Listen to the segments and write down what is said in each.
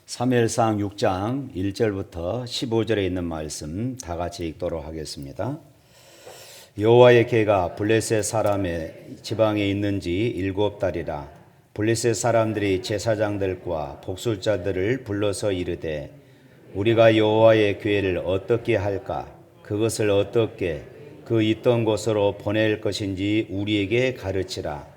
사무엘상 6장 1절부터 15절에 있는 말씀 다 같이 읽도록 하겠습니다. 여호와의 궤가 블레셋 사람의 지방에 있는지 7달이라. 블레셋 사람들이 제사장들과 복술자들을 불러서 이르되 우리가 여호와의 궤를 어떻게 할까? 그것을 어떻게 그 있던 곳으로 보낼 것인지 우리에게 가르치라.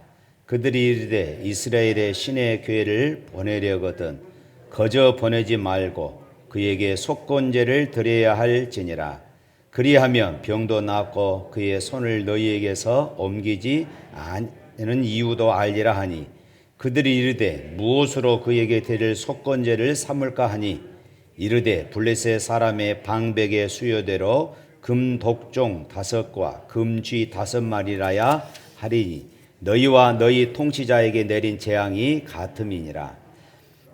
그들이 이르되 이스라엘의 신의 궤를 보내려거든 거저 보내지 말고 그에게 속건제를 드려야 할지니라. 그리하면 병도 낫고 그의 손을 너희에게서 옮기지 않는 이유도 알리라 하니 그들이 이르되 무엇으로 그에게 드릴 속건제를 삼을까 하니 이르되 블레셋 사람의 방백의 수요대로 금 독종 5과 금쥐 5마리라야 하리니 너희와 너희 통치자에게 내린 재앙이 같음이니라.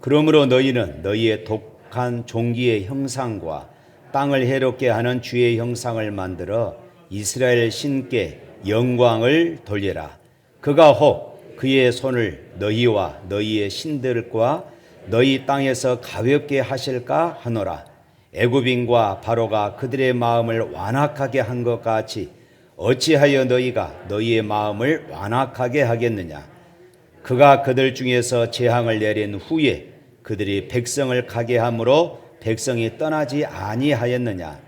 그러므로 너희는 너희의 독한 종기의 형상과 땅을 해롭게 하는 쥐의 형상을 만들어 이스라엘 신께 영광을 돌리라. 그가 혹 그의 손을 너희와 너희의 신들과 너희 땅에서 가볍게 하실까 하노라. 애굽인과 바로가 그들의 마음을 완악하게 한 것 같이 어찌하여 너희가 너희의 마음을 완악하게 하겠느냐. 그가 그들 중에서 재앙을 내린 후에 그들이 백성을 가게 함으로 백성이 떠나지 아니하였느냐.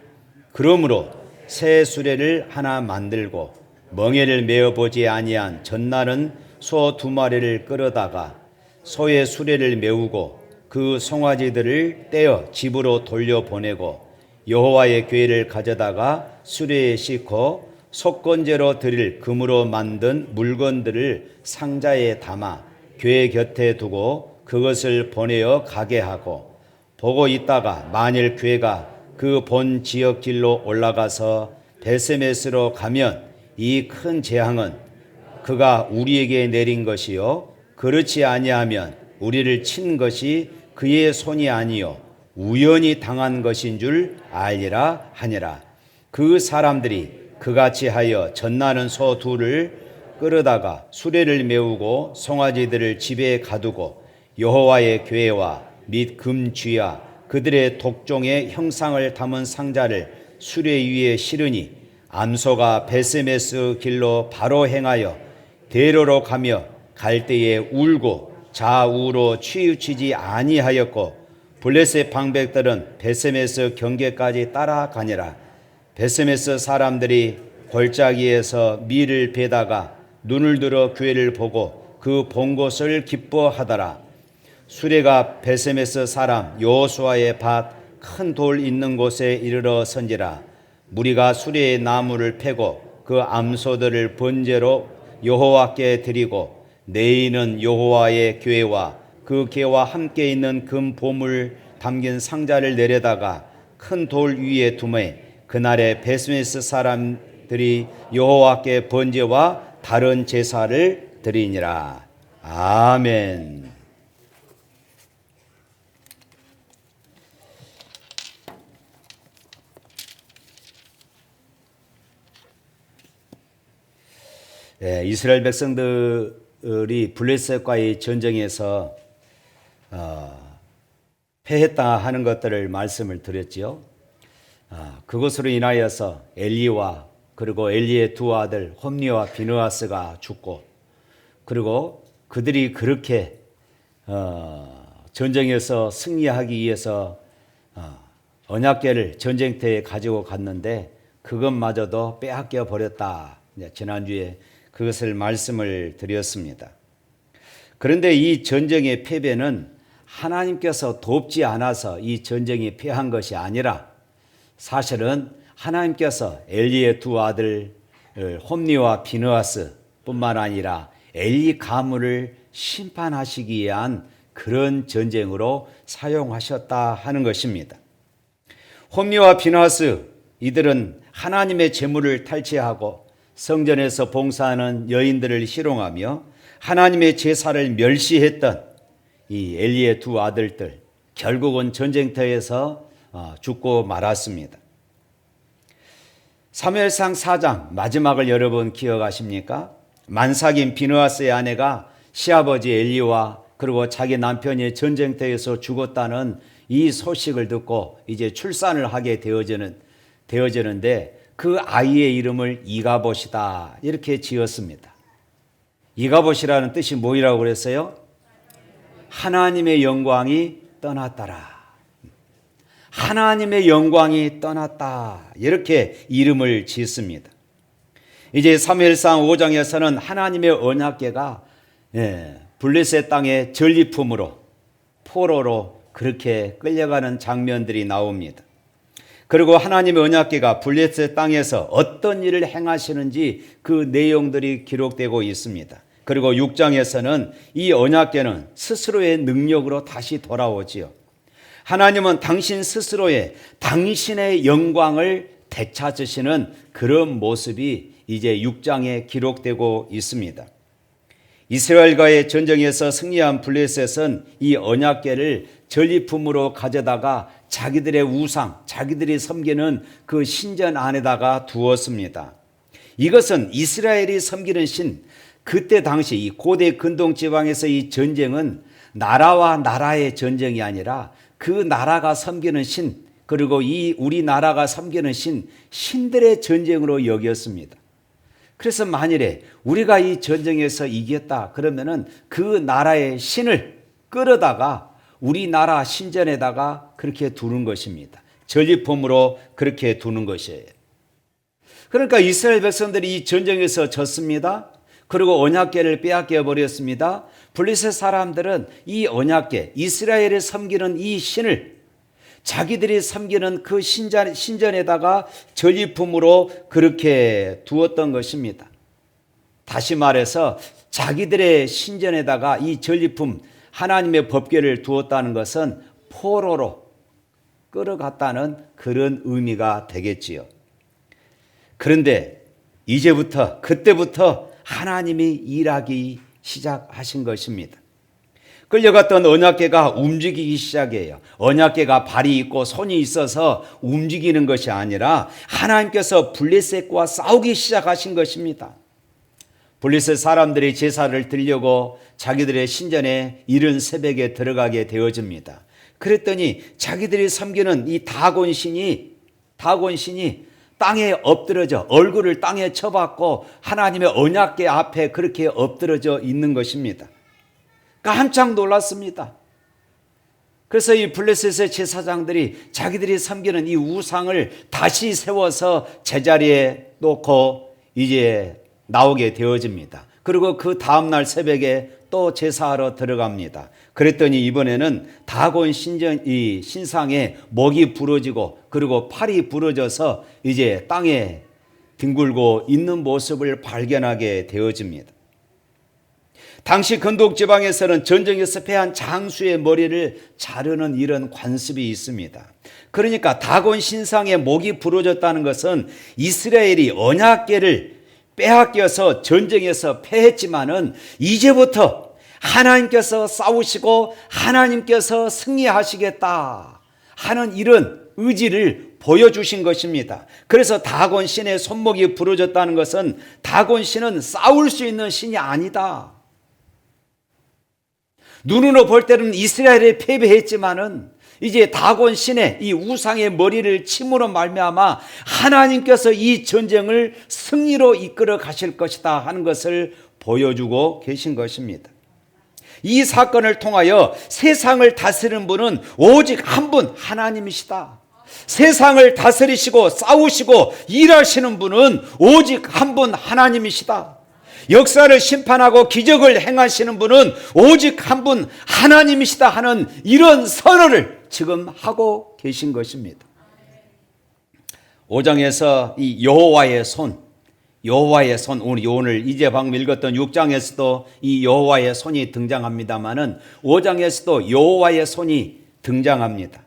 그러므로 새 수레를 하나 만들고 멍에를 메어보지 아니한 전날은 소 2마리를 끌어다가 소의 수레를 메우고 그 송아지들을 떼어 집으로 돌려보내고 여호와의 궤를 가져다가 수레에 싣고 속건제로 드릴 금으로 만든 물건들을 상자에 담아 궤 곁에 두고 그것을 보내어 가게 하고 보고 있다가 만일 궤가 그 본 지역 길로 올라가서 베세메스로 가면 이 큰 재앙은 그가 우리에게 내린 것이요 그렇지 아니하면 우리를 친 것이 그의 손이 아니요 우연히 당한 것인 줄 알리라 하니라. 그 사람들이 그같이 하여 전나는 소 2를 끌어다가 수레를 메우고 송아지들을 집에 가두고 여호와의 궤와 및 금쥐와 그들의 독종의 형상을 담은 상자를 수레 위에 실으니 암소가 베세메스 길로 바로 행하여 대로로 가며 갈 때에 울고 좌우로 치우치지 아니하였고 블레셋 방백들은 베세메스 경계까지 따라가니라. 베세메스 사람들이 골짜기에서 밀을 베다가 눈을 들어 궤를 보고 그 본 곳을 기뻐하더라. 수레가 베세메스 사람 여호수아의 밭 큰 돌 있는 곳에 이르러 선지라. 무리가 수레의 나무를 패고 그 암소들을 번제로 여호와께 드리고 내이는 여호와의 궤와 그 궤와 함께 있는 금 보물 담긴 상자를 내려다가 큰 돌 위에 두매 그날에 베세메스 사람들이 여호와께 번제와 다른 제사를 드리니라. 아멘. 이스라엘 백성들이 블레셋과의 전쟁에서 패했다 하는 것들을 말씀을 드렸지요. 그것으로 인하여서 엘리와 그리고 엘리의 2 아들 홈니와 비느하스가 죽고 그리고 그들이 그렇게 전쟁에서 승리하기 위해서 언약궤를 전쟁터에 가지고 갔는데 그것마저도 빼앗겨 버렸다. 지난주에 그것을 말씀을 드렸습니다. 그런데 이 전쟁의 패배는 하나님께서 돕지 않아서 이 전쟁이 패한 것이 아니라 사실은 하나님께서 엘리의 2 아들 홈니와 비느하스 뿐만 아니라 엘리 가문을 심판하시기 위한 그런 전쟁으로 사용하셨다 하는 것입니다. 홈니와 비느하스 이들은 하나님의 재물을 탈취하고 성전에서 봉사하는 여인들을 희롱하며 하나님의 제사를 멸시했던 이 엘리의 2 아들들 결국은 전쟁터에서 죽고 말았습니다. 사무엘상 4장 마지막을 여러분 기억하십니까? 만삭인 비느하스의 아내가 시아버지 엘리와 그리고 자기 남편이 전쟁터에서 죽었다는 이 소식을 듣고 이제 출산을 하게 되어지는데 그 아이의 이름을 이가봇이다 이렇게 지었습니다. 이가봇이라는 뜻이 뭐라고 그랬어요? 하나님의 영광이 떠났더라. 하나님의 영광이 떠났다 이렇게 이름을 짓습니다. 이제 사무엘상 5장에서는 하나님의 언약궤가 블레셋 땅의 전리품으로 포로로 그렇게 끌려가는 장면들이 나옵니다. 그리고 하나님의 언약궤가 블레셋 땅에서 어떤 일을 행하시는지 그 내용들이 기록되고 있습니다. 그리고 6장에서는 이 언약궤는 스스로의 능력으로 다시 돌아오지요. 하나님은 당신 스스로의 당신의 영광을 되찾으시는 그런 모습이 이제 6장에 기록되고 있습니다. 이스라엘과의 전쟁에서 승리한 블레셋은 이 언약궤를 전리품으로 가져다가 자기들의 우상, 자기들이 섬기는 그 신전 안에다가 두었습니다. 이것은 이스라엘이 섬기는 신, 그때 당시 이 고대 근동 지방에서 이 전쟁은 나라와 나라의 전쟁이 아니라 그 나라가 섬기는 신, 그리고 이 우리나라가 섬기는 신들의 전쟁으로 여겼습니다. 그래서 만일에 우리가 이 전쟁에서 이겼다 그러면은 그 나라의 신을 끌어다가 우리나라 신전에다가 그렇게 두는 것입니다. 전리품으로 그렇게 두는 것이에요. 그러니까 이스라엘 백성들이 이 전쟁에서 졌습니다. 그리고 언약궤를 빼앗겨 버렸습니다. 블레셋 사람들은 이 언약궤, 이스라엘에 섬기는 이 신을 자기들이 섬기는 그 신전에다가 전리품으로 그렇게 두었던 것입니다. 다시 말해서 자기들의 신전에다가 이 전리품 하나님의 법궤를 두었다는 것은 포로로 끌어갔다는 그런 의미가 되겠지요. 그런데 이제부터 그때부터 하나님이 일하기 시작하신 것입니다. 끌려갔던 언약궤가 움직이기 시작해요. 언약궤가 발이 있고 손이 있어서 움직이는 것이 아니라 하나님께서 블레셋과 싸우기 시작하신 것입니다. 블레셋 사람들이 제사를 드리려고 자기들의 신전에 이른 새벽에 들어가게 되어집니다. 그랬더니 자기들이 섬기는 이 다곤 신이 땅에 엎드러져 얼굴을 땅에 쳐박고 하나님의 언약궤 앞에 그렇게 엎드러져 있는 것입니다. 깜짝 놀랐습니다. 그래서 이 블레셋의 제사장들이 자기들이 섬기는 이 우상을 다시 세워서 제자리에 놓고 이제 나오게 되어집니다. 그리고 그 다음날 새벽에 또 제사하러 들어갑니다. 그랬더니 이번에는 다곤 이 신상에 목이 부러지고 그리고 팔이 부러져서 이제 땅에 뒹굴고 있는 모습을 발견하게 되어집니다. 당시 근동 지방에서는 전쟁에서 패한 장수의 머리를 자르는 이런 관습이 있습니다. 그러니까 다곤 신상의 목이 부러졌다는 것은 이스라엘이 언약궤를 빼앗겨서 전쟁에서 패했지만은 이제부터 하나님께서 싸우시고 하나님께서 승리하시겠다 하는 이런 의지를 보여주신 것입니다. 그래서 다곤 신의 손목이 부러졌다는 것은 다곤 신은 싸울 수 있는 신이 아니다. 눈으로 볼 때는 이스라엘에 패배했지만은 이제 다곤 신의 이 우상의 머리를 침으로 말미암아 하나님께서 이 전쟁을 승리로 이끌어 가실 것이다 하는 것을 보여주고 계신 것입니다. 이 사건을 통하여 세상을 다스리는 분은 오직 한 분 하나님이시다. 세상을 다스리시고 싸우시고 일하시는 분은 오직 한 분 하나님이시다. 역사를 심판하고 기적을 행하시는 분은 오직 한 분 하나님이시다 하는 이런 선언을 지금 하고 계신 것입니다. 5장에서 이 여호와의 손, 우리 오늘 이제 방금 읽었던 6장에서도 이 여호와의 손이 등장합니다마는 5장에서도 여호와의 손이 등장합니다.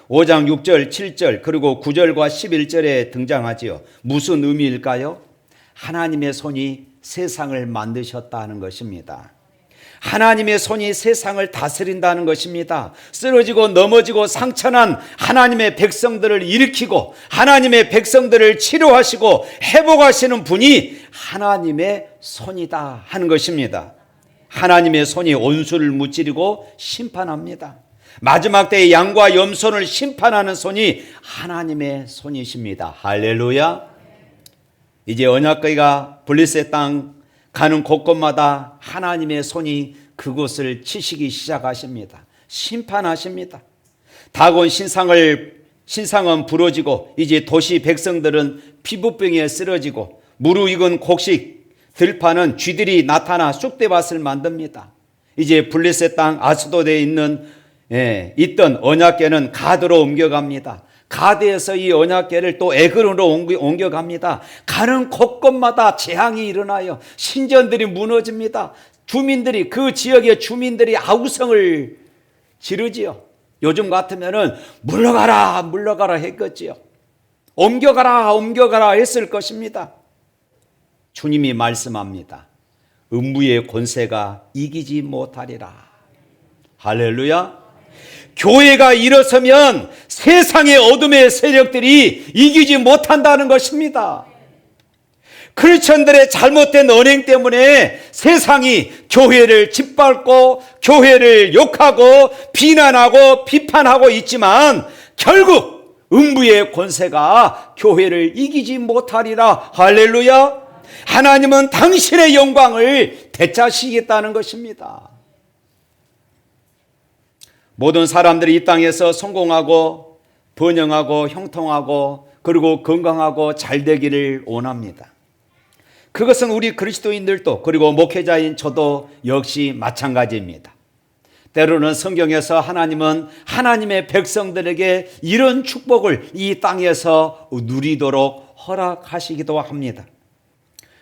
5장 6절, 7절 그리고 9절과 11절에 등장하지요. 무슨 의미일까요? 하나님의 손이 세상을 만드셨다는 것입니다. 하나님의 손이 세상을 다스린다는 것입니다. 쓰러지고 넘어지고 상처난 하나님의 백성들을 일으키고 하나님의 백성들을 치료하시고 회복하시는 분이 하나님의 손이다 하는 것입니다. 하나님의 손이 온수를 무찌르고 심판합니다. 마지막 때의 양과 염소를 심판하는 손이 하나님의 손이십니다. 할렐루야. 이제 언약궤가 블레셋 땅 가는 곳곳마다 하나님의 손이 그곳을 치시기 시작하십니다. 심판하십니다. 다곤 신상은 부러지고 이제 도시 백성들은 피부병에 쓰러지고 무르익은 곡식 들판은 쥐들이 나타나 쑥대밭을 만듭니다. 이제 블레셋 땅 아스도드에 있던 언약궤는 가드로 옮겨갑니다. 가드에서 이 언약궤를 또 에그론으로 옮겨갑니다. 가는 곳곳마다 재앙이 일어나요. 신전들이 무너집니다. 그 지역의 주민들이 아우성을 지르지요. 요즘 같으면은 물러가라 했겠지요. 옮겨가라 했을 것입니다. 주님이 말씀합니다. 음부의 권세가 이기지 못하리라. 할렐루야. 교회가 일어서면 세상의 어둠의 세력들이 이기지 못한다는 것입니다. 크리스천들의 잘못된 언행 때문에 세상이 교회를 짓밟고 교회를 욕하고 비난하고 비판하고 있지만 결국 음부의 권세가 교회를 이기지 못하리라. 할렐루야. 하나님은 당신의 영광을 되찾으시겠다는 것입니다. 모든 사람들이 이 땅에서 성공하고 번영하고 형통하고 그리고 건강하고 잘 되기를 원합니다. 그것은 우리 그리스도인들도 그리고 목회자인 저도 역시 마찬가지입니다. 때로는 성경에서 하나님은 하나님의 백성들에게 이런 축복을 이 땅에서 누리도록 허락하시기도 합니다.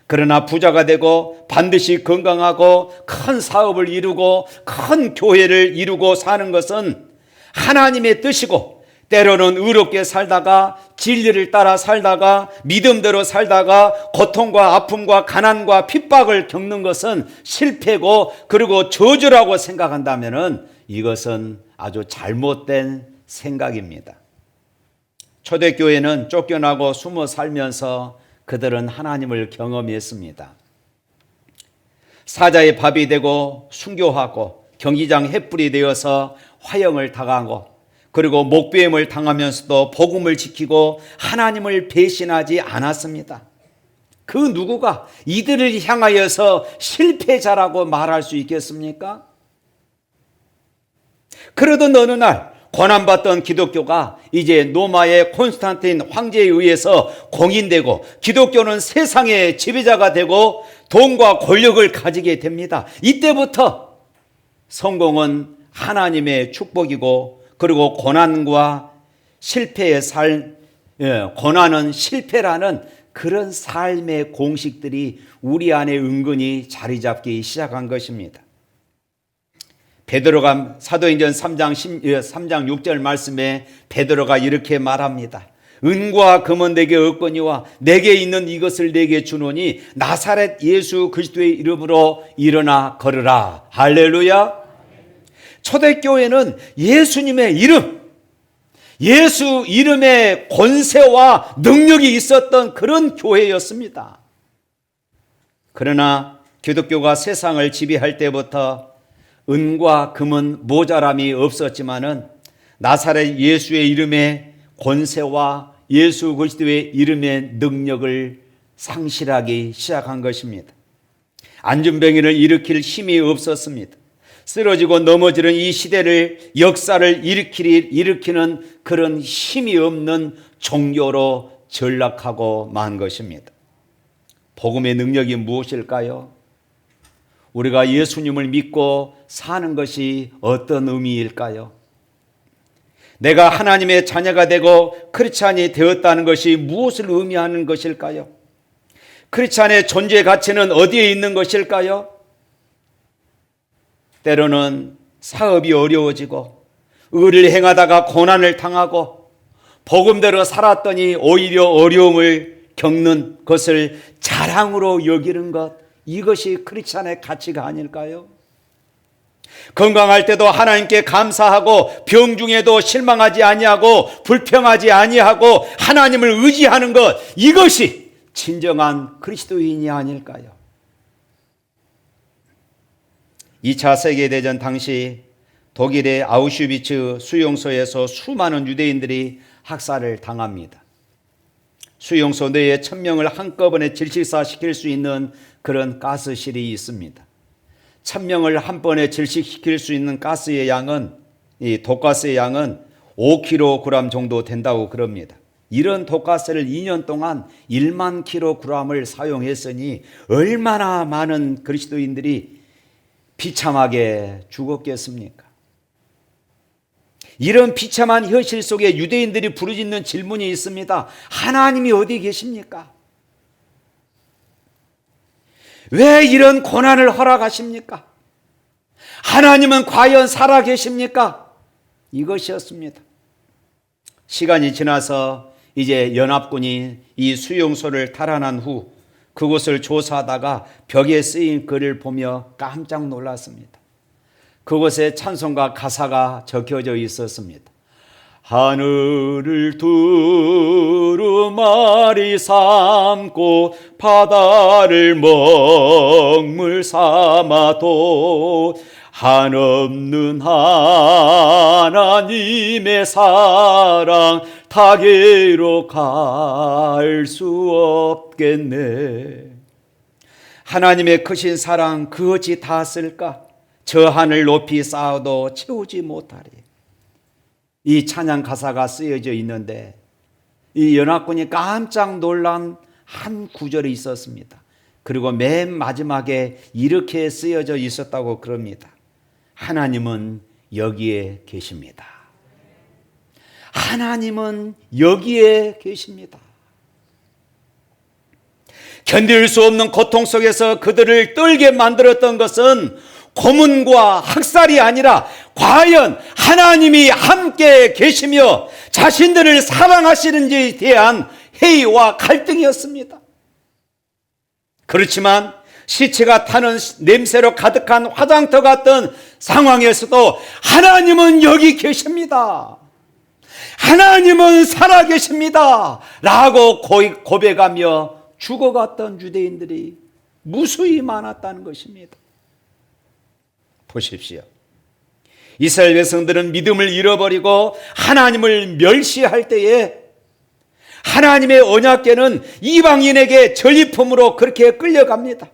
그러나 부자가 되고 반드시 건강하고 큰 사업을 이루고 큰 교회를 이루고 사는 것은 하나님의 뜻이고, 때로는 의롭게 살다가 진리를 따라 살다가 믿음대로 살다가 고통과 아픔과 가난과 핍박을 겪는 것은 실패고 그리고 저주라고 생각한다면 이것은 아주 잘못된 생각입니다. 초대교회는 쫓겨나고 숨어 살면서 그들은 하나님을 경험했습니다. 사자의 밥이 되고 순교하고 경기장 횃불이 되어서 화형을 당하고 그리고 목배임을 당하면서도 복음을 지키고 하나님을 배신하지 않았습니다. 그 누구가 이들을 향하여서 실패자라고 말할 수 있겠습니까? 그러던 어느 날 고난받던 기독교가 이제 로마의 콘스탄틴 황제에 의해서 공인되고 기독교는 세상의 지배자가 되고 돈과 권력을 가지게 됩니다. 이때부터 성공은 하나님의 축복이고 그리고 고난과 실패의 고난은 실패라는 그런 삶의 공식들이 우리 안에 은근히 자리 잡기 시작한 것입니다. 베드로가 사도행전 3장 6절 말씀에 베드로가 이렇게 말합니다. 은과 금은 내게 없거니와 내게 있는 이것을 내게 주노니 나사렛 예수 그리스도의 이름으로 일어나 걸으라. 할렐루야. 초대교회는 예수님의 이름, 예수 이름의 권세와 능력이 있었던 그런 교회였습니다. 그러나 기독교가 세상을 지배할 때부터 은과 금은 모자람이 없었지만은 나사렛 예수의 이름의 권세와 예수 그리스도의 이름의 능력을 상실하기 시작한 것입니다. 안전병이를 일으킬 힘이 없었습니다. 쓰러지고 넘어지는 이 시대를 역사를 일으키는 그런 힘이 없는 종교로 전락하고 만 것입니다. 복음의 능력이 무엇일까요? 우리가 예수님을 믿고 사는 것이 어떤 의미일까요? 내가 하나님의 자녀가 되고 크리스찬이 되었다는 것이 무엇을 의미하는 것일까요? 크리스찬의 존재 가치는 어디에 있는 것일까요? 때로는 사업이 어려워지고 의를 행하다가 고난을 당하고 복음대로 살았더니 오히려 어려움을 겪는 것을 자랑으로 여기는 것, 이것이 크리스찬의 가치가 아닐까요? 건강할 때도 하나님께 감사하고 병 중에도 실망하지 아니하고 불평하지 아니하고 하나님을 의지하는 것, 이것이 진정한 그리스도인이 아닐까요? 2차 세계대전 당시 독일의 아우슈비츠 수용소에서 수많은 유대인들이 학살을 당합니다. 수용소 내에 1000명을 한꺼번에 질식사시킬 수 있는 그런 가스실이 있습니다. 1000명을 한 번에 질식시킬 수 있는 가스의 양은, 이 독가스의 양은 5kg 정도 된다고 그럽니다. 이런 독가스를 2년 동안 1만 kg을 사용했으니 얼마나 많은 그리스도인들이 비참하게 죽었겠습니까? 이런 비참한 현실 속에 유대인들이 부르짖는 질문이 있습니다. 하나님이 어디 계십니까? 왜 이런 고난을 허락하십니까? 하나님은 과연 살아계십니까? 이것이었습니다. 시간이 지나서 이제 연합군이 이 수용소를 탈환한 후 그곳을 조사하다가 벽에 쓰인 글을 보며 깜짝 놀랐습니다. 그곳에 찬송가 가사가 적혀져 있었습니다. 하늘을 두루마리 삼고 바다를 먹물 삼아도 한없는 하나님의 사랑 다게로 갈 수 없겠네. 하나님의 크신 사랑 그 어찌 닿았을까? 저 하늘 높이 쌓아도 채우지 못하리. 이 찬양 가사가 쓰여져 있는데 이 연합군이 깜짝 놀란 한 구절이 있었습니다. 그리고 맨 마지막에 이렇게 쓰여져 있었다고 그럽니다. 하나님은 여기에 계십니다. 하나님은 여기에 계십니다. 견딜 수 없는 고통 속에서 그들을 떨게 만들었던 것은 고문과 학살이 아니라 과연 하나님이 함께 계시며 자신들을 사랑하시는지에 대한 회의와 갈등이었습니다. 그렇지만 시체가 타는 냄새로 가득한 화장터 같던 상황에서도 하나님은 여기 계십니다. 하나님은 살아계십니다. 라고 고백하며 죽어갔던 유대인들이 무수히 많았다는 것입니다. 보십시오. 이스라엘 백성들은 믿음을 잃어버리고 하나님을 멸시할 때에 하나님의 언약궤는 이방인에게 전리품으로 그렇게 끌려갑니다.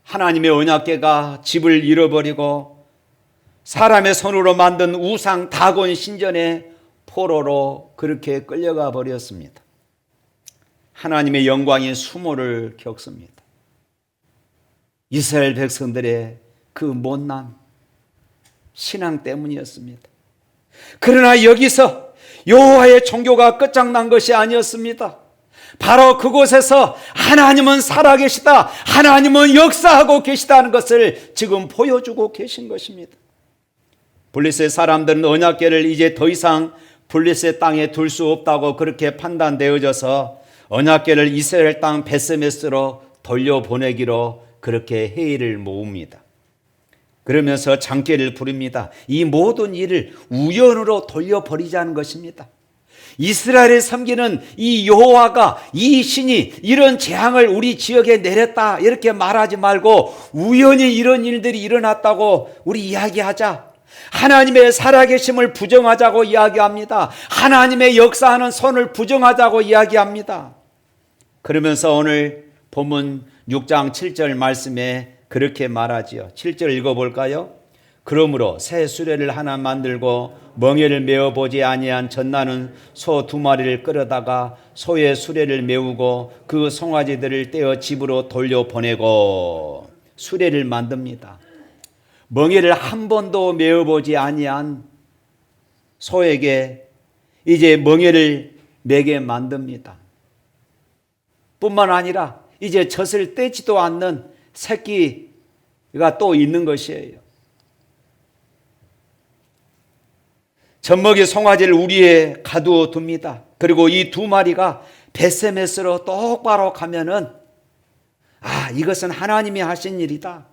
하나님의 언약궤가 집을 잃어버리고 사람의 손으로 만든 우상 다곤 신전의 포로로 그렇게 끌려가 버렸습니다. 하나님의 영광인 수모를 겪습니다. 이스라엘 백성들의 그 못난 신앙 때문이었습니다. 그러나 여기서 여호와의 종교가 끝장난 것이 아니었습니다. 바로 그곳에서 하나님은 살아계시다, 하나님은 역사하고 계시다는 것을 지금 보여주고 계신 것입니다. 블레셋 사람들은 언약궤를 이제 더 이상 블레셋 땅에 둘 수 없다고 그렇게 판단되어져서 언약궤를 이스라엘 땅 베스메스로 돌려보내기로 그렇게 회의를 모읍니다. 그러면서 장궤를 부릅니다. 이 모든 일을 우연으로 돌려버리자는 것입니다. 이스라엘을 섬기는 이 여호와가, 이 신이 이런 재앙을 우리 지역에 내렸다 이렇게 말하지 말고 우연히 이런 일들이 일어났다고 우리 이야기하자. 하나님의 살아계심을 부정하자고 이야기합니다. 하나님의 역사하는 손을 부정하자고 이야기합니다. 그러면서 오늘 본문 6장 7절 말씀에 그렇게 말하지요. 7절 읽어볼까요? 그러므로 새 수레를 하나 만들고 멍에를 메어보지 아니한 젖나는 소 2마리를 끌어다가 소의 수레를 메우고 그 송아지들을 떼어 집으로 돌려보내고 수레를 만듭니다. 멍에를 한 번도 메어보지 아니한 소에게 이제 멍에를 매게 만듭니다. 뿐만 아니라 이제 젖을 떼지도 않는 새끼가 또 있는 것이에요. 젖먹이 송아지를 우리에 가두어 둡니다. 그리고 이 2마리가 베세메스로 똑바로 가면은 이것은 하나님이 하신 일이다.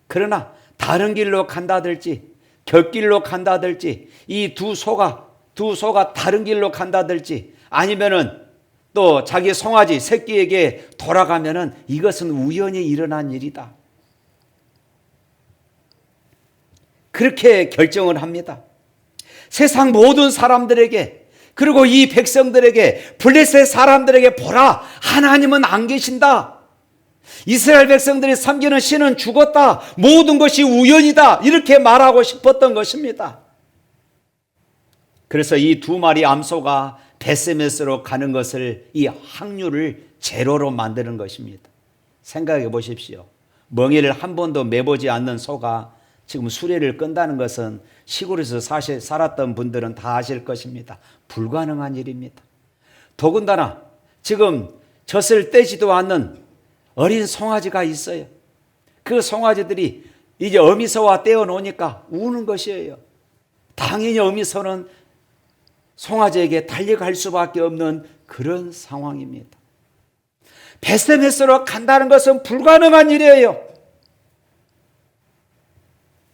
그러나 다른 길로 간다든지 곁길로 간다든지 이 두 소가 다른 길로 간다든지 아니면은 또 자기 송아지 새끼에게 돌아가면은 이것은 우연히 일어난 일이다. 그렇게 결정을 합니다. 세상 모든 사람들에게, 그리고 이 백성들에게, 블레셋 사람들에게 보라, 하나님은 안 계신다. 이스라엘 백성들이 섬기는 신은 죽었다. 모든 것이 우연이다. 이렇게 말하고 싶었던 것입니다. 그래서 이 두 마리 암소가 베세메스로 가는 것을, 이 확률을 제로로 만드는 것입니다. 생각해 보십시오. 멍에를 한 번도 매보지 않는 소가 지금 수레를 끈다는 것은 시골에서 살았던 분들은 다 아실 것입니다. 불가능한 일입니다. 더군다나 지금 젖을 떼지도 않는 어린 송아지가 있어요. 그 송아지들이 이제 어미소와 떼어놓으니까 우는 것이에요. 당연히 어미소는 송아지에게 달려갈 수밖에 없는 그런 상황입니다. 베세메스로 간다는 것은 불가능한 일이에요.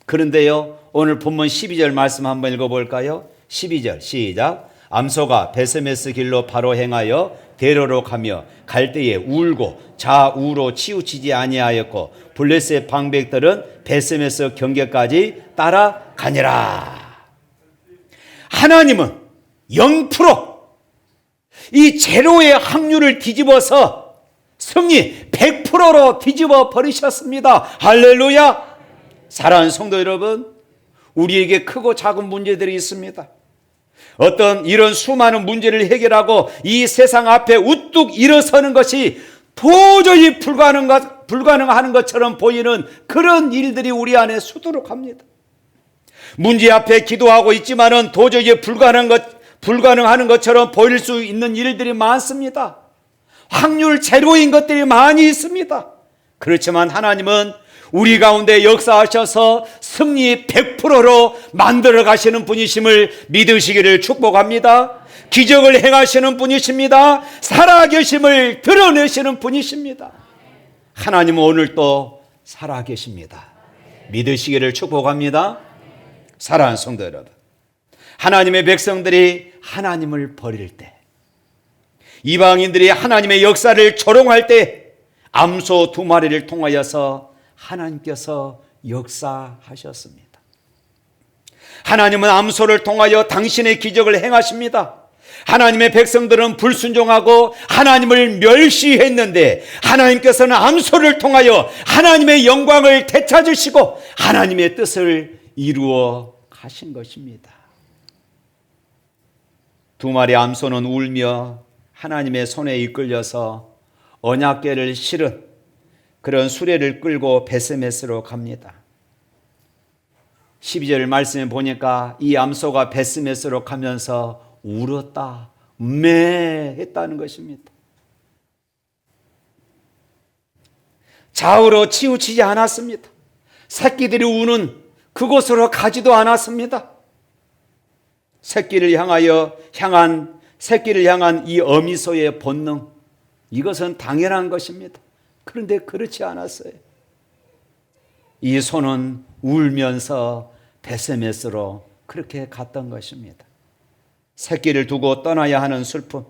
그런데요, 오늘 본문 12절 말씀 한번 읽어볼까요? 12절 시작. 암소가 베세메스 길로 바로 행하여 대로로 가며 갈 때에 울고 좌우로 치우치지 아니하였고 블레셋 방백들은 베세메스 경계까지 따라가니라. 하나님은 0%, 이 제로의 확률을 뒤집어서 승리 100%로 뒤집어 버리셨습니다. 할렐루야. 사랑하는 성도 여러분, 우리에게 크고 작은 문제들이 있습니다. 어떤 이런 수많은 문제를 해결하고 이 세상 앞에 우뚝 일어서는 것이 도저히 불가능한 것처럼 보이는 그런 일들이 우리 안에 수두룩합니다. 문제 앞에 기도하고 있지만은 도저히 불가능한 것처럼 보일 수 있는 일들이 많습니다. 확률 제로인 것들이 많이 있습니다. 그렇지만 하나님은 우리 가운데 역사하셔서 승리 100%로 만들어 가시는 분이심을 믿으시기를 축복합니다. 기적을 행하시는 분이십니다. 살아계심을 드러내시는 분이십니다. 하나님은 오늘도 살아계십니다. 믿으시기를 축복합니다. 사랑하는 성도 여러분, 하나님의 백성들이 하나님을 버릴 때, 이방인들이 하나님의 역사를 조롱할 때 암소 두 마리를 통하여서 하나님께서 역사하셨습니다. 하나님은 암소를 통하여 당신의 기적을 행하십니다. 하나님의 백성들은 불순종하고 하나님을 멸시했는데 하나님께서는 암소를 통하여 하나님의 영광을 되찾으시고 하나님의 뜻을 이루어 가신 것입니다. 두 마리 암소는 울며 하나님의 손에 이끌려서 언약궤를 실은 그런 수레를 끌고 베세메스로 갑니다. 12절 말씀에 보니까 이 암소가 베세메스로 가면서 울었다, 했다는 것입니다. 좌우로 치우치지 않았습니다. 새끼들이 우는 그곳으로 가지도 않았습니다. 새끼를 향한 이 어미소의 본능, 이것은 당연한 것입니다. 그런데 그렇지 않았어요. 이 소는 울면서 베세메스로 그렇게 갔던 것입니다. 새끼를 두고 떠나야 하는 슬픔,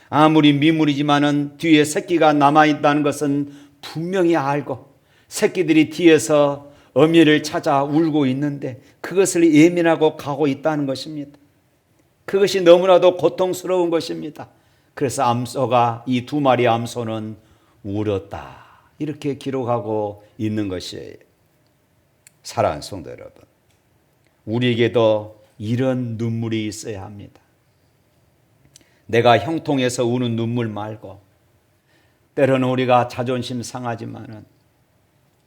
아무리 미물이지만은 뒤에 새끼가 남아있다는 것은 분명히 알고 새끼들이 뒤에서 어미를 찾아 울고 있는데 그것을 예민하고 가고 있다는 것입니다. 그것이 너무나도 고통스러운 것입니다. 그래서 암소가, 이 두 마리 암소는 울었다, 이렇게 기록하고 있는 것이에요. 사랑하는 성도 여러분, 우리에게도 이런 눈물이 있어야 합니다. 내가 형통해서 우는 눈물 말고, 때로는 우리가 자존심 상하지만은,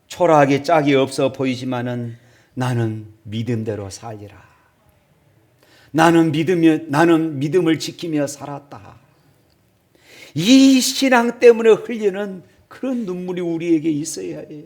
초라하게 짝이 없어 보이지만은 나는 믿음대로 살리라, 나는 믿음을 지키며 살았다, 이 신앙 때문에 흘리는 그런 눈물이 우리에게 있어야 해요.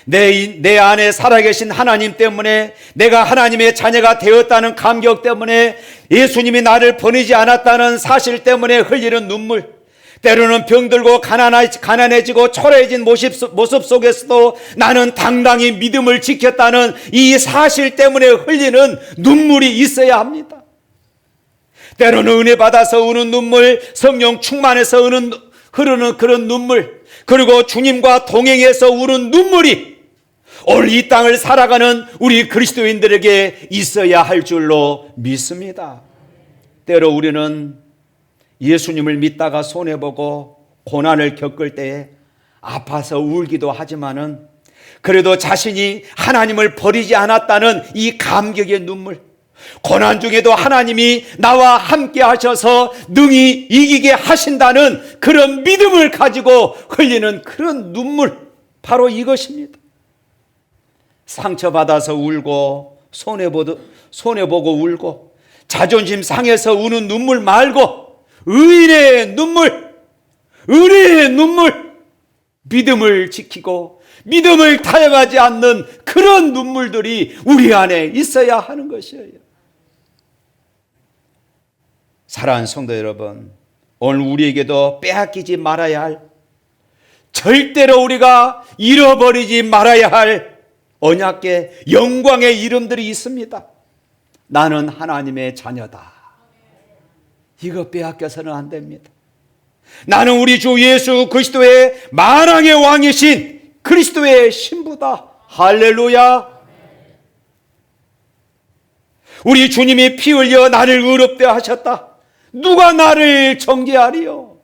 내 안에 살아계신 하나님 때문에, 내가 하나님의 자녀가 되었다는 감격 때문에, 예수님이 나를 보내지 않았다는 사실 때문에 흘리는 눈물, 때로는 병들고 가난해지고 초라해진 모습 속에서도 나는 당당히 믿음을 지켰다는 이 사실 때문에 흘리는 눈물이 있어야 합니다. 때로는 은혜 받아서 우는 눈물, 성령 충만해서 흐르는 그런 눈물, 그리고 주님과 동행해서 우는 눈물이 오늘 이 땅을 살아가는 우리 그리스도인들에게 있어야 할 줄로 믿습니다. 때로 우리는 예수님을 믿다가 손해보고 고난을 겪을 때에 아파서 울기도 하지만은 그래도 자신이 하나님을 버리지 않았다는 이 감격의 눈물, 고난 중에도 하나님이 나와 함께 하셔서 능히 이기게 하신다는 그런 믿음을 가지고 흘리는 그런 눈물, 바로 이것입니다. 상처받아서 울고 손해보고 울고 자존심 상해서 우는 눈물 말고 의인의 눈물, 의리의 눈물, 믿음을 지키고 믿음을 타협하지 않는 그런 눈물들이 우리 안에 있어야 하는 것이에요. 사랑하는 성도 여러분, 오늘 우리에게도 빼앗기지 말아야 할, 절대로 우리가 잃어버리지 말아야 할 언약계 영광의 이름들이 있습니다. 나는 하나님의 자녀다. 이거 빼앗겨서는 안 됩니다. 나는 우리 주 예수 그리스도의 만왕의 왕이신 그리스도의 신부다. 할렐루야. 우리 주님이 피 흘려 나를 의롭게 하셨다. 누가 나를 정죄하리요?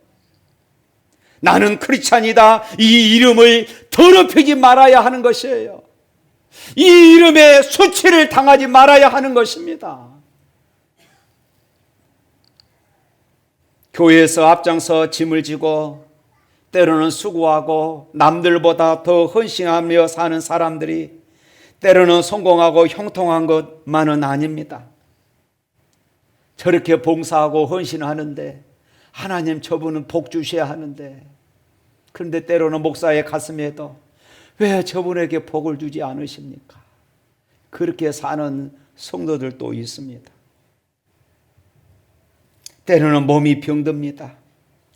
나는 크리스찬이다. 이 이름을 더럽히지 말아야 하는 것이에요. 이 이름에 수치를 당하지 말아야 하는 것입니다. 교회에서 앞장서 짐을 지고 때로는 수고하고 남들보다 더 헌신하며 사는 사람들이 때로는 성공하고 형통한 것만은 아닙니다. 저렇게 봉사하고 헌신하는데 하나님 저분은 복 주셔야 하는데, 그런데 때로는 목사의 가슴에도 왜 저분에게 복을 주지 않으십니까? 그렇게 사는 성도들도 있습니다. 때로는 몸이 병듭니다.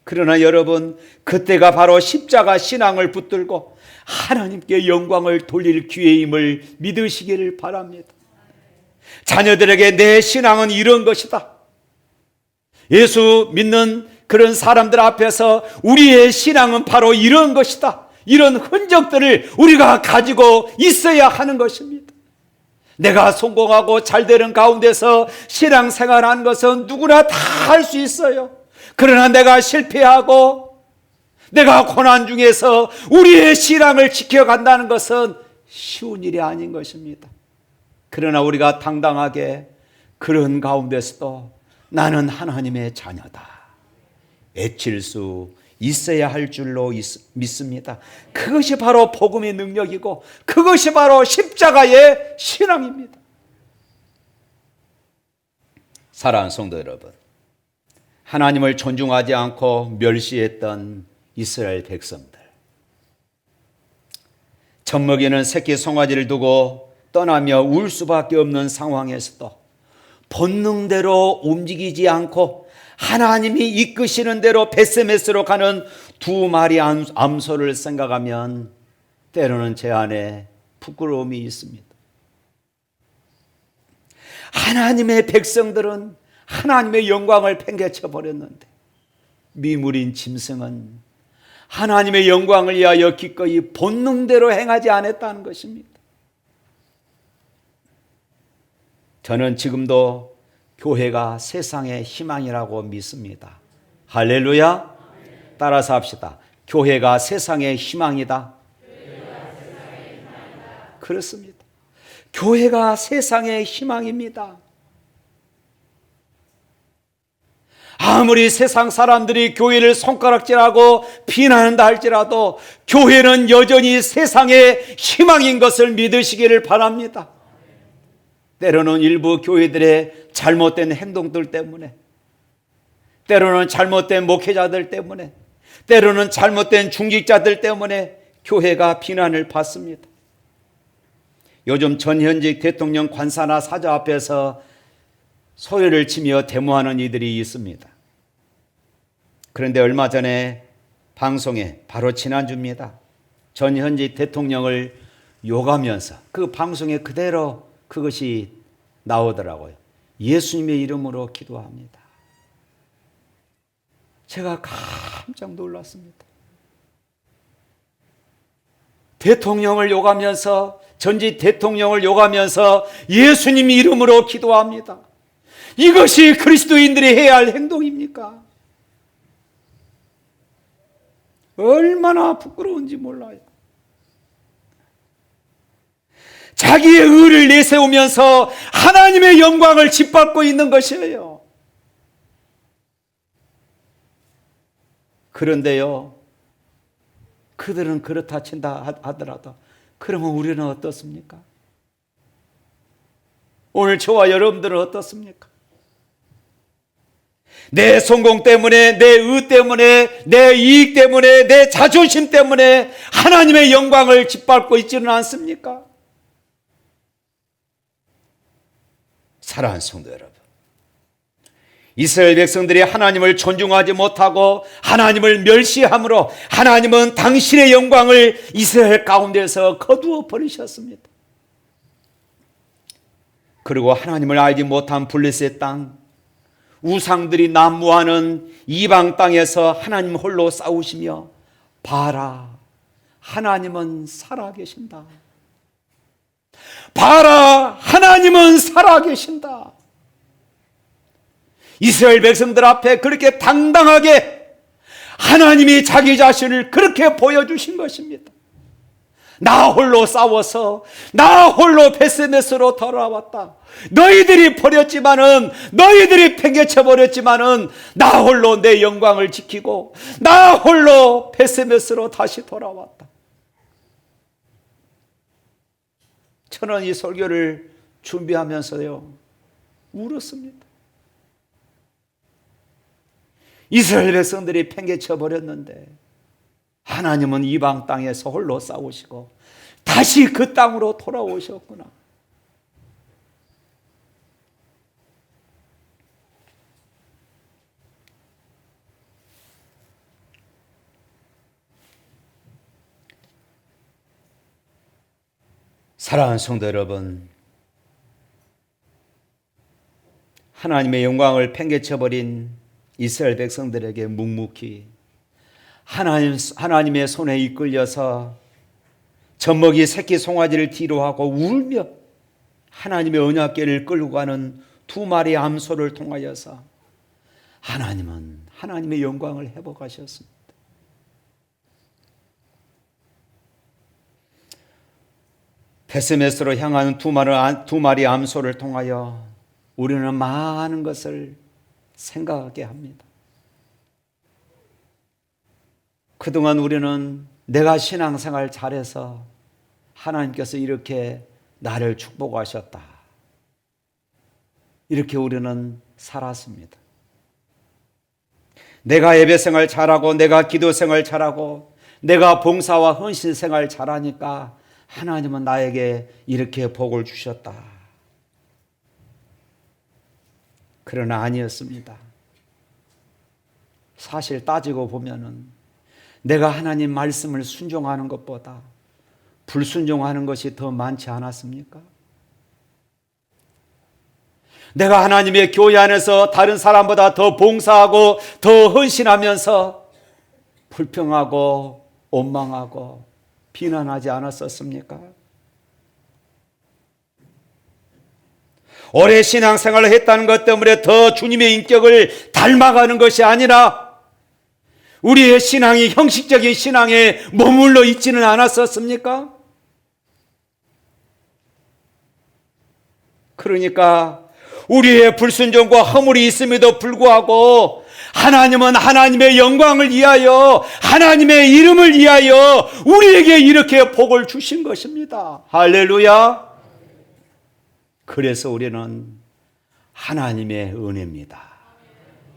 그러나 여러분, 그때가 바로 십자가 신앙을 붙들고 하나님께 영광을 돌릴 기회임을 믿으시기를 바랍니다. 자녀들에게 내 신앙은 이런 것이다. 예수 믿는 그런 사람들 앞에서 우리의 신앙은 바로 이런 것이다. 이런 흔적들을 우리가 가지고 있어야 하는 것입니다. 내가 성공하고 잘 되는 가운데서 신앙생활하는 것은 누구나 다 할 수 있어요. 그러나 내가 실패하고 내가 고난 중에서 우리의 신앙을 지켜간다는 것은 쉬운 일이 아닌 것입니다. 그러나 우리가 당당하게 그런 가운데서도 나는 하나님의 자녀다 외칠 수 있어야 할 줄로 믿습니다. 그것이 바로 복음의 능력이고 그것이 바로 십자가의 신앙입니다. 사랑하는 성도 여러분, 하나님을 존중하지 않고 멸시했던 이스라엘 백성들, 젖먹이는 새끼 송아지를 두고 떠나며 울 수밖에 없는 상황에서도 본능대로 움직이지 않고 하나님이 이끄시는 대로 베세메스로 가는 두 마리 암소를 생각하면 때로는 제 안에 부끄러움이 있습니다. 하나님의 백성들은 하나님의 영광을 팽개쳐 버렸는데 미물인 짐승은 하나님의 영광을 위하여 기꺼이 본능대로 행하지 않았다는 것입니다. 저는 지금도 교회가 세상의 희망이라고 믿습니다. 할렐루야. 따라서 합시다. 교회가 세상의 희망이다. 그렇습니다. 교회가 세상의 희망입니다. 아무리 세상 사람들이 교회를 손가락질하고 비난한다 할지라도 교회는 여전히 세상의 희망인 것을 믿으시기를 바랍니다. 때로는 일부 교회들의 잘못된 행동들 때문에, 때로는 잘못된 목회자들 때문에, 때로는 잘못된 중직자들 때문에 교회가 비난을 받습니다. 요즘 전현직 대통령 관사나 사저 앞에서 소리를 치며 데모하는 이들이 있습니다. 그런데 얼마 전에 방송에, 바로 지난주입니다, 전현직 대통령을 욕하면서 그 방송에 그대로 그것이 나오더라고요. 예수님의 이름으로 기도합니다. 제가 깜짝 놀랐습니다. 대통령을 욕하면서, 전직 대통령을 욕하면서 예수님 이름으로 기도합니다. 이것이 그리스도인들이 해야 할 행동입니까? 얼마나 부끄러운지 몰라요. 자기의 의를 내세우면서 하나님의 영광을 짓밟고 있는 것이에요. 그런데요, 그들은 그렇다 친다 하더라도 그러면 우리는 어떻습니까? 오늘 저와 여러분들은 어떻습니까? 내 성공 때문에, 내 의 때문에, 내 이익 때문에, 내 자존심 때문에 하나님의 영광을 짓밟고 있지는 않습니까? 사랑하는 성도 여러분, 이스라엘 백성들이 하나님을 존중하지 못하고 하나님을 멸시함으로 하나님은 당신의 영광을 이스라엘 가운데서 거두어 버리셨습니다. 그리고 하나님을 알지 못한 블레셋 땅, 우상들이 난무하는 이방 땅에서 하나님 홀로 싸우시며, 봐라, 하나님은 살아계신다. 봐라, 하나님은 살아계신다. 이스라엘 백성들 앞에 그렇게 당당하게 하나님이 자기 자신을 그렇게 보여주신 것입니다. 나 홀로 싸워서 나 홀로 베스메스로 돌아왔다. 너희들이 버렸지만은, 너희들이 팽개쳐 버렸지만은 나 홀로 내 영광을 지키고 나 홀로 베스메스로 다시 돌아왔다. 저는 이 설교를 준비하면서요, 울었습니다. 이스라엘 백성들이 팽개쳐 버렸는데 하나님은 이방 땅에서 홀로 싸우시고 다시 그 땅으로 돌아오셨구나. 사랑하는 성도 여러분, 하나님의 영광을 팽개쳐버린 이스라엘 백성들에게 묵묵히 하나님의 손에 이끌려서 젖먹이 새끼 송아지를 뒤로 하고 울며 하나님의 언약궤를 끌고 가는 두 마리 암소를 통하여서 하나님은 하나님의 영광을 회복하셨습니다. 베스메스로 향하는 두 마리 암소를 통하여 우리는 많은 것을 생각하게 합니다. 그동안 우리는 내가 신앙생활 잘해서 하나님께서 이렇게 나를 축복하셨다, 이렇게 우리는 살았습니다. 내가 예배생활 잘하고 내가 기도생활 잘하고 내가 봉사와 헌신생활 잘하니까 하나님은 나에게 이렇게 복을 주셨다. 그러나 아니었습니다. 사실 따지고 보면은 내가 하나님 말씀을 순종하는 것보다 불순종하는 것이 더 많지 않았습니까? 내가 하나님의 교회 안에서 다른 사람보다 더 봉사하고 더 헌신하면서 불평하고 원망하고 비난하지 않았었습니까? 오래 신앙생활을 했다는 것 때문에 더 주님의 인격을 닮아가는 것이 아니라 우리의 신앙이 형식적인 신앙에 머물러 있지는 않았었습니까? 그러니까 우리의 불순종과 허물이 있음에도 불구하고 하나님은 하나님의 영광을 위하여, 하나님의 이름을 위하여 우리에게 이렇게 복을 주신 것입니다. 할렐루야. 그래서 우리는 하나님의 은혜입니다.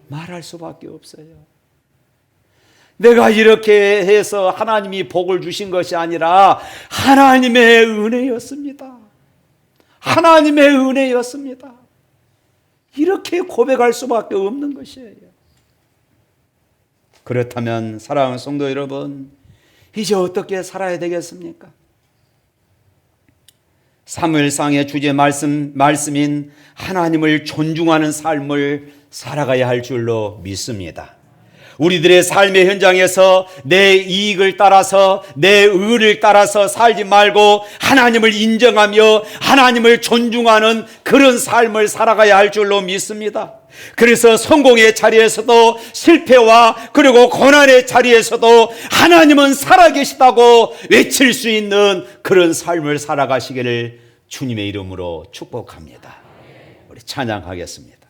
말할 수밖에 없어요. 내가 이렇게 해서 하나님이 복을 주신 것이 아니라 하나님의 은혜였습니다. 하나님의 은혜였습니다. 이렇게 고백할 수밖에 없는 것이에요. 그렇다면 사랑하는 성도 여러분, 이제 어떻게 살아야 되겠습니까? 사무엘상의 주제 말씀인 하나님을 존중하는 삶을 살아가야 할 줄로 믿습니다. 우리들의 삶의 현장에서 내 이익을 따라서 내 의를 따라서 살지 말고 하나님을 인정하며 하나님을 존중하는 그런 삶을 살아가야 할 줄로 믿습니다. 그래서 성공의 자리에서도 실패와 그리고 고난의 자리에서도 하나님은 살아계시다고 외칠 수 있는 그런 삶을 살아가시기를 주님의 이름으로 축복합니다. 우리 찬양하겠습니다.